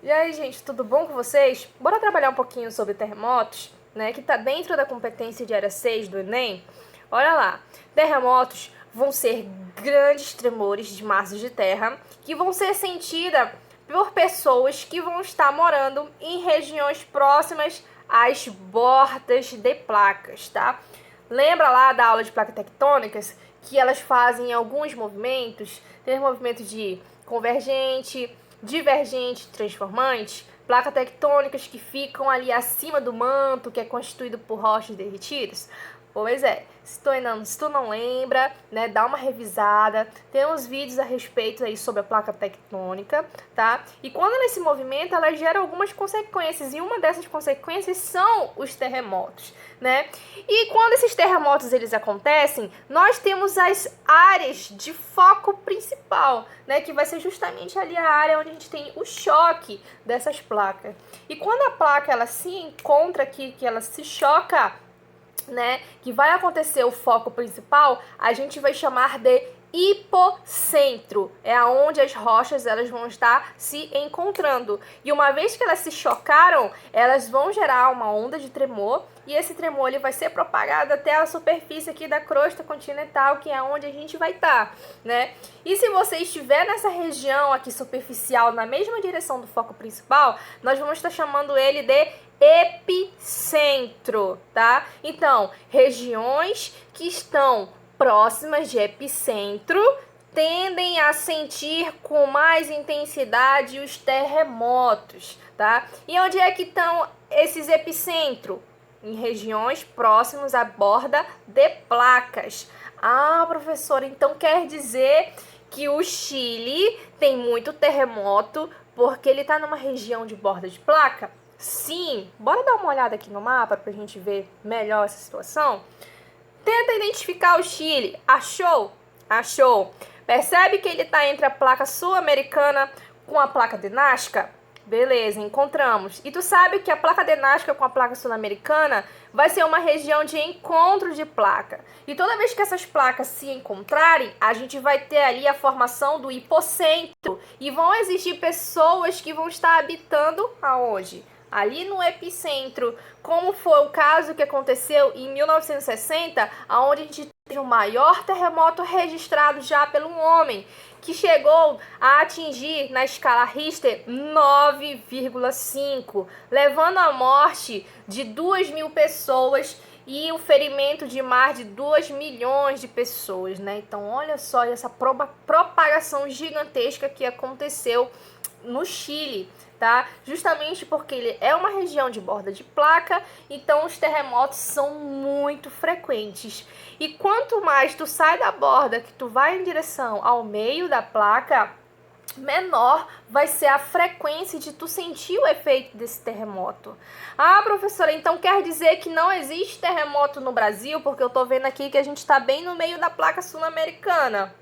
E aí, gente, tudo bom com vocês? Bora trabalhar um pouquinho sobre terremotos, né? Que tá dentro da competência de área 6 do Enem. Olha lá, terremotos vão ser grandes tremores de massas de terra que vão ser sentidas por pessoas que vão estar morando em regiões próximas às bordas de placas, tá? Lembra lá da aula de placas tectônicas que elas fazem alguns movimentos? Tem movimentos de convergente, divergente, transformante, placas tectônicas que ficam ali acima do manto, que é constituído por rochas derretidas. Pois é, se tu não lembra, né, dá uma revisada, tem uns vídeos a respeito aí sobre a placa tectônica, tá? E quando ela se movimenta, ela gera algumas consequências, e uma dessas consequências são os terremotos, né? E quando esses terremotos eles acontecem, nós temos as áreas de foco principal, né, que vai ser justamente ali a área onde a gente tem o choque dessas placas. E quando a placa ela se encontra aqui, que ela se choca, né, que vai acontecer o foco principal, a gente vai chamar de hipocentro. É aonde as rochas elas vão estar se encontrando. E uma vez que elas se chocaram, elas vão gerar uma onda de tremor, e esse tremor ele vai ser propagado até a superfície aqui da crosta continental, que é onde a gente vai estar, né? E se você estiver nessa região aqui superficial, na mesma direção do foco principal, nós vamos estar chamando ele de epicentro, tá? Então, regiões que estão próximas de epicentro tendem a sentir com mais intensidade os terremotos, tá? E onde é que estão esses epicentros? Em regiões próximas à borda de placas. Ah, professora, então quer dizer que o Chile tem muito terremoto porque ele está numa região de borda de placa? Sim, bora dar uma olhada aqui no mapa para a gente ver melhor essa situação? Tenta identificar o Chile. Achou? Achou. Percebe que ele está entre a placa sul-americana com a placa de Nazca? Beleza, encontramos. E tu sabe que a placa de Nazca com a placa sul-americana vai ser uma região de encontro de placa. E toda vez que essas placas se encontrarem, a gente vai ter ali a formação do hipocentro. E vão existir pessoas que vão estar habitando aonde? Ali no epicentro, como foi o caso que aconteceu em 1960, onde a gente teve o maior terremoto registrado já pelo homem, que chegou a atingir na escala Richter 9,5, levando à morte de 2.000 pessoas e o ferimento de mais de 2 milhões de pessoas, né? Então, olha só essa propagação gigantesca que aconteceu no Chile, tá? Justamente porque ele é uma região de borda de placa, então os terremotos são muito frequentes. E quanto mais tu sai da borda, que tu vai em direção ao meio da placa, menor vai ser a frequência de tu sentir o efeito desse terremoto. Ah, professora, então quer dizer que não existe terremoto no Brasil? Porque eu tô vendo aqui que a gente está bem no meio da placa sul-americana.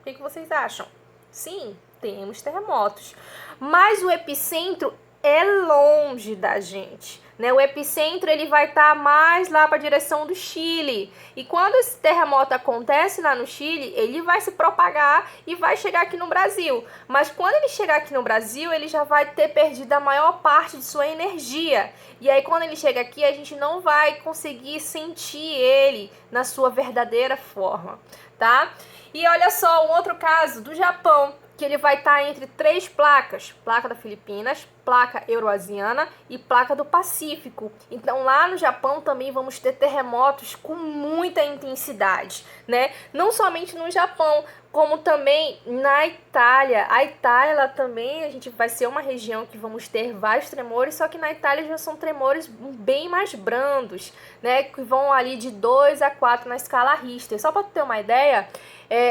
O que vocês acham? Sim, temos terremotos, mas o epicentro é longe da gente, né? O epicentro ele vai estar mais lá para a direção do Chile, e quando esse terremoto acontece lá no Chile, ele vai se propagar e vai chegar aqui no Brasil, mas quando ele chegar aqui no Brasil, ele já vai ter perdido a maior parte de sua energia, e aí quando ele chega aqui, a gente não vai conseguir sentir ele na sua verdadeira forma, tá? E olha só um outro caso do Japão, que ele vai estar entre 3 placas, placa da Filipinas, placa euroasiana e placa do Pacífico. Então lá no Japão também vamos ter terremotos com muita intensidade, né? Não somente no Japão, como também na Itália. A Itália ela também, a gente vai ser uma região que vamos ter vários tremores, só que na Itália já são tremores bem mais brandos, né? Que vão ali de 2 a 4 na escala Richter. Só para ter uma ideia,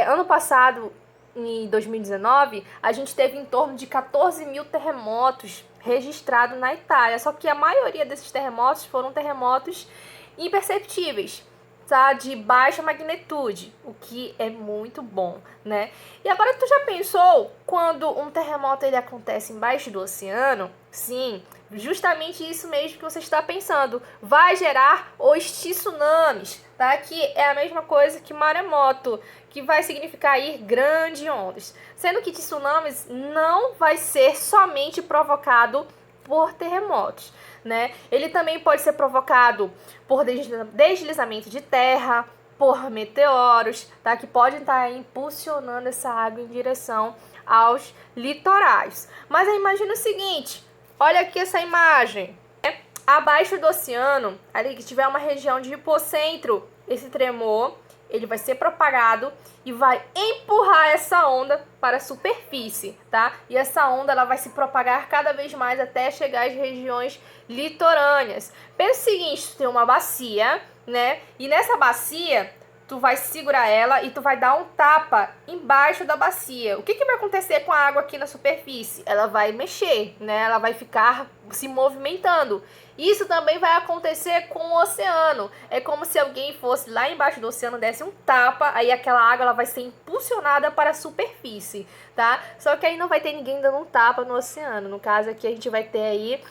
ano passado, em 2019, a gente teve em torno de 14.000 terremotos registrados na Itália, só que a maioria desses terremotos foram terremotos imperceptíveis, tá, de baixa magnitude, o que é muito bom, né? E agora tu já pensou quando um terremoto ele acontece embaixo do oceano? Sim, justamente isso mesmo que você está pensando, vai gerar os tsunamis, tá? Que é a mesma coisa que maremoto, que vai significar aí grandes ondas. Sendo que tsunamis não vai ser somente provocado por terremotos, né? Ele também pode ser provocado por deslizamento de terra, por meteoros, tá? Que podem estar impulsionando essa água em direção aos litorais. Mas aí imagina o seguinte, olha aqui essa imagem, né? Abaixo do oceano, ali que tiver uma região de hipocentro, esse tremor ele vai ser propagado e vai empurrar essa onda para a superfície, tá? E essa onda ela vai se propagar cada vez mais até chegar às regiões litorâneas. Pensa o seguinte, tu tem uma bacia, né? E nessa bacia, tu vai segurar ela e tu vai dar um tapa embaixo da bacia. O que vai acontecer com a água aqui na superfície? Ela vai mexer, né? Ela vai ficar se movimentando. Isso também vai acontecer com o oceano. É como se alguém fosse lá embaixo do oceano, desse um tapa, aí aquela água ela vai ser impulsionada para a superfície, tá? Só que aí não vai ter ninguém dando um tapa no oceano. No caso aqui a gente vai ter aí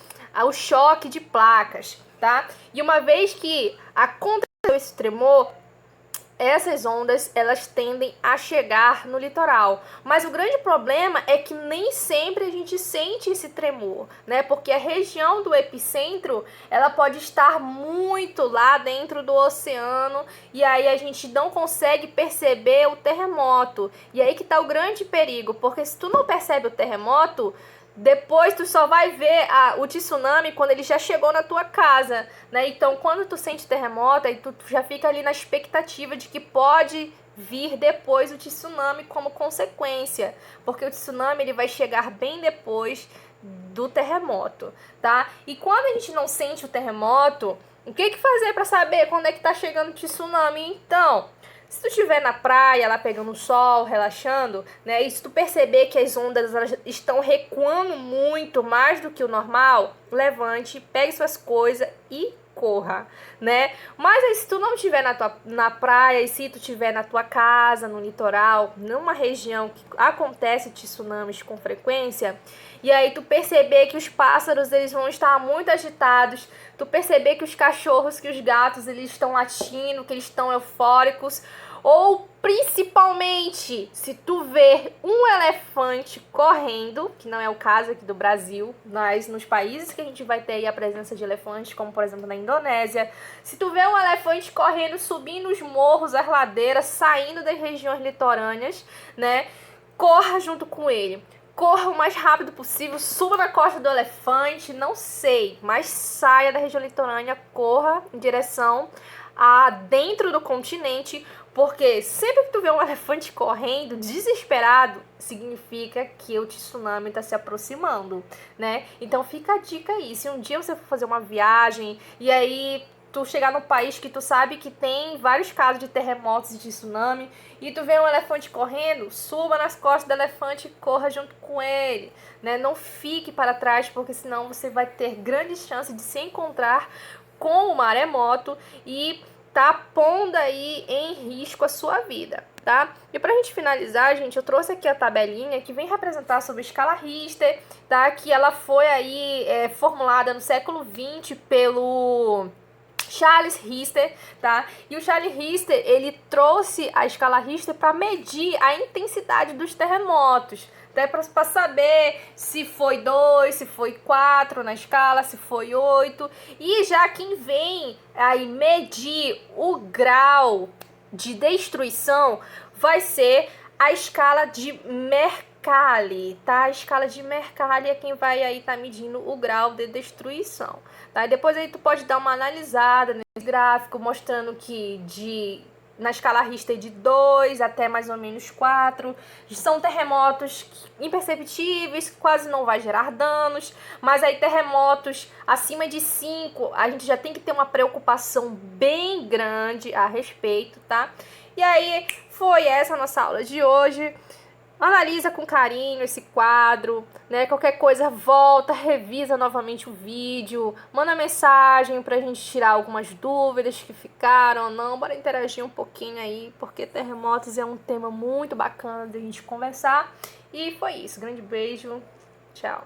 o choque de placas, tá? E uma vez que aconteceu esse tremor, essas ondas, elas tendem a chegar no litoral. Mas o grande problema é que nem sempre a gente sente esse tremor, né? Porque a região do epicentro, ela pode estar muito lá dentro do oceano e aí a gente não consegue perceber o terremoto. E aí que tá o grande perigo, porque se tu não percebe o terremoto, depois tu só vai ver o tsunami quando ele já chegou na tua casa, né? Então, quando tu sente terremoto, aí tu já fica ali na expectativa de que pode vir depois o tsunami como consequência, porque o tsunami ele vai chegar bem depois do terremoto, tá? E quando a gente não sente o terremoto, o que fazer para saber quando é que tá chegando o tsunami? Então, se tu estiver na praia, lá pegando o sol, relaxando, né? E se tu perceber que as ondas elas estão recuando muito, mais do que o normal, levante, pegue suas coisas e corra, né? Mas aí, se tu não estiver na praia, e se tu estiver na tua casa, no litoral, numa região que acontece tsunamis com frequência, e aí tu perceber que os pássaros eles vão estar muito agitados, tu perceber que os cachorros, que os gatos eles estão latindo, que eles estão eufóricos, ou principalmente se tu ver um elefante correndo, que não é o caso aqui do Brasil, mas nos países que a gente vai ter aí a presença de elefantes, como por exemplo na Indonésia, se tu vê um elefante correndo, subindo os morros, as ladeiras, saindo das regiões litorâneas, né, corra junto com ele. Corra o mais rápido possível, suba na costa do elefante, não sei, mas saia da região litorânea, corra em direção a dentro do continente, porque sempre que tu vê um elefante correndo, desesperado, significa que o tsunami está se aproximando, né? Então fica a dica aí, se um dia você for fazer uma viagem e aí tu chegar num país que tu sabe que tem vários casos de terremotos e de tsunami e tu vê um elefante correndo, suba nas costas do elefante e corra junto com ele, né? Não fique para trás, porque senão você vai ter grandes chances de se encontrar com o maremoto e tá pondo aí em risco a sua vida, tá? E pra gente finalizar, gente, eu trouxe aqui a tabelinha que vem representar sobre a escala Richter, tá? Que ela foi aí formulada no século XX pelo Charles Richter, tá? E o Charles Richter, ele trouxe a escala Richter para medir a intensidade dos terremotos, até para saber se foi 2, se foi 4 na escala, se foi 8. E já quem vem aí medir o grau de destruição vai ser a escala de Mercalli, tá? A escala de Mercalli é quem vai aí tá medindo o grau de destruição, tá? E depois aí tu pode dar uma analisada nesse gráfico, mostrando que na escala Richter de 2 até mais ou menos 4, são terremotos imperceptíveis, quase não vai gerar danos, mas aí terremotos acima de 5, a gente já tem que ter uma preocupação bem grande a respeito, tá? E aí, foi essa a nossa aula de hoje. Analisa com carinho esse quadro, né? Qualquer coisa, volta, revisa novamente o vídeo, manda mensagem pra gente tirar algumas dúvidas que ficaram ou não. Bora interagir um pouquinho aí, porque terremotos é um tema muito bacana de a gente conversar. E foi isso. Grande beijo. Tchau.